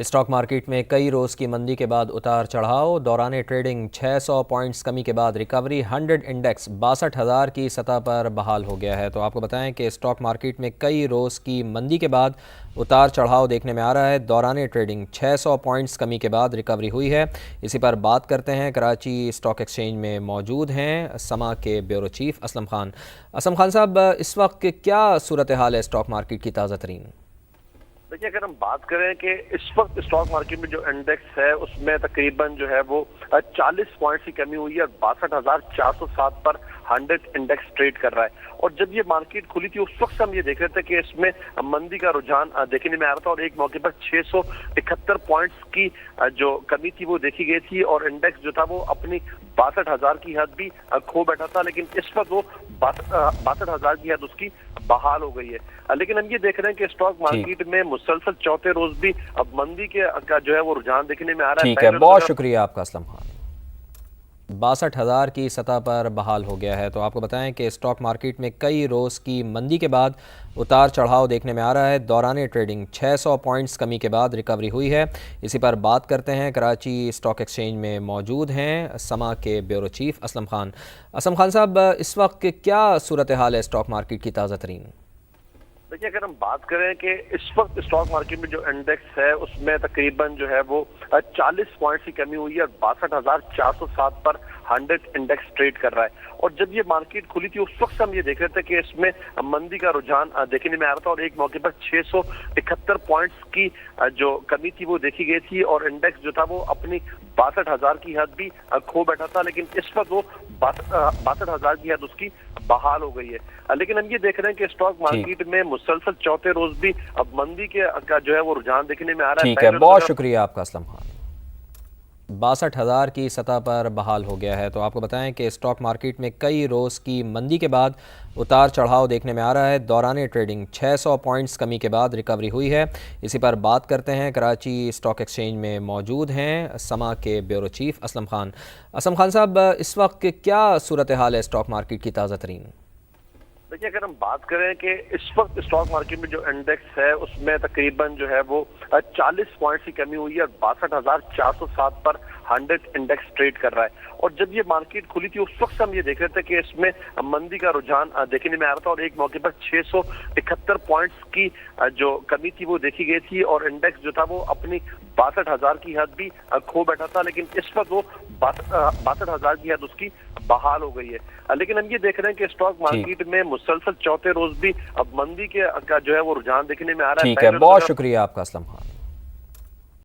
Stock market میں کئی روز کی مندی کے بعد اتار چڑھاؤ، دوران ٹریڈنگ 600 پوائنٹس کمی کے بعد ریکوری، 100 انڈیکس 62,000 کی سطح پر بحال ہو گیا ہے۔ تو آپ کو بتائیں کہ اسٹاک مارکیٹ میں کئی روز کی مندی کے بعد اتار چڑھاؤ دیکھنے میں آ رہا ہے۔ دوران ٹریڈنگ 600 پوائنٹس کمی کے بعد ریکوری ہوئی ہے۔ اسی پر بات کرتے ہیں، کراچی اسٹاک ایکسچینج میں موجود ہیں سما کے بیورو چیف اسلم خان۔ اسلم خان صاحب، اس وقت کیا صورتحال ہے اسٹاک مارکیٹ کی تازہ ترین؟ دیکھیے، اگر ہم بات کریں کہ اس وقت اسٹاک مارکیٹ میں جو انڈیکس ہے اس میں تقریباً جو ہے وہ 40 پوائنٹس کی کمی ہوئی ہے اور 62,407 پر 100 انڈیکس ٹریڈ کر رہا ہے۔ اور جب یہ مارکیٹ کھلی تھی اس وقت ہم یہ دیکھ رہے تھے کہ اس میں مندی کا رجحان دیکھنے میں آ رہا تھا، اور ایک موقع پر 671 پوائنٹس کی جو کمی تھی وہ دیکھی گئی تھی، اور انڈیکس جو تھا وہ اپنی 62,000 کی حد بھی کھو بیٹھا تھا، لیکن اس وقت وہ 62,000 کی حد اس کی بحال ہو گئی ہے۔ لیکن ہم یہ دیکھ رہے ہیں کہ اسٹاک مارکیٹ میں مسلسل چوتھے روز بھی اب مندی کا جو ہے وہ رجحان دیکھنے میں آ رہا ہے۔ ٹھیک ہے، بہت شکریہ آپ کا اسلم خان۔ 62,000 کی سطح پر بحال ہو گیا ہے۔ تو آپ کو بتائیں کہ اسٹاک مارکیٹ میں کئی روز کی مندی کے بعد اتار چڑھاؤ دیکھنے میں آ رہا ہے۔ دوران ٹریڈنگ 600 پوائنٹس کمی کے بعد ریکوری ہوئی ہے۔ اسی پر بات کرتے ہیں، کراچی اسٹاک ایکسچینج میں موجود ہیں سما کے بیورو چیف اسلم خان۔ اسلم خان صاحب، اس وقت کیا صورتحال ہے اسٹاک مارکیٹ کی تازہ ترین؟ دیکھیے، اگر ہم بات کریں کہ اس وقت اسٹاک مارکیٹ میں جو انڈیکس ہے اس میں تقریباً جو ہے وہ 40 پوائنٹس کی کمی ہوئی ہے اور 62,407 پر 100 انڈیکس ٹریڈ کر رہا ہے۔ اور جب یہ مارکیٹ کھلی تھی اس وقت ہم یہ دیکھ رہے تھے کہ اس میں مندی کا رجحان دیکھنے میں آ رہا تھا، اور ایک موقع پر 671 پوائنٹس کی جو کمی تھی وہ دیکھی گئی تھی، اور انڈیکس جو تھا وہ اپنی 62,000 کی حد بھی کھو بیٹھا تھا، لیکن اس وقت وہ 62,000 کی حد اس کی بحال ہو گئی ہے۔ لیکن ہم یہ دیکھ رہے ہیں کہ اسٹاک مارکیٹ میں مسلسل چوتھے روز بھی اب مندی کا جو ہے وہ رجحان دیکھنے میں آ رہا ہے۔ ٹھیک ہے، بہت شکریہ آپ کا اسلم خان۔ 62,000 کی سطح پر بحال ہو گیا ہے۔ تو آپ کو بتائیں کہ اسٹاک مارکیٹ میں کئی روز کی مندی کے بعد اتار چڑھاؤ دیکھنے میں آ رہا ہے۔ دوران ٹریڈنگ 600 پوائنٹس کمی کے بعد ریکوری ہوئی ہے۔ اسی پر بات کرتے ہیں، کراچی اسٹاک ایکسچینج میں موجود ہیں سما کے بیورو چیف اسلم خان۔ اسلم خان صاحب، اس وقت کیا صورتحال ہے اسٹاک مارکیٹ کی تازہ ترین؟ دیکھیے، اگر ہم بات کریں کہ اس وقت اسٹاک مارکیٹ میں جو انڈیکس ہے اس میں تقریباً جو ہے وہ 40 پوائنٹس کی کمی ہوئی ہے اور 62,407 پر 100 انڈیکس ٹریڈ کر رہا ہے۔ اور جب یہ مارکیٹ کھلی تھی اس وقت ہم یہ دیکھ رہے تھے کہ اس میں مندی کا رجحان دیکھنے میں آ رہا تھا، اور ایک موقع پر 671 پوائنٹس کی جو کمی تھی وہ دیکھی گئی تھی، اور انڈیکس جو تھا وہ اپنی 62,000 کی حد بھی کھو بیٹھا تھا، لیکن اس وقت وہ 62,000 کی حد اس کی بحال ہو گئی ہے۔ لیکن ہم یہ دیکھ رہے ہیں کہ اسٹاک مارکیٹ میں مسلسل چوتھے روز بھی اب مندی کا جو ہے وہ رجحان دیکھنے میں آ رہا ہے۔ ٹھیک ہے، بہت شکریہ آپ کا اسلم خان۔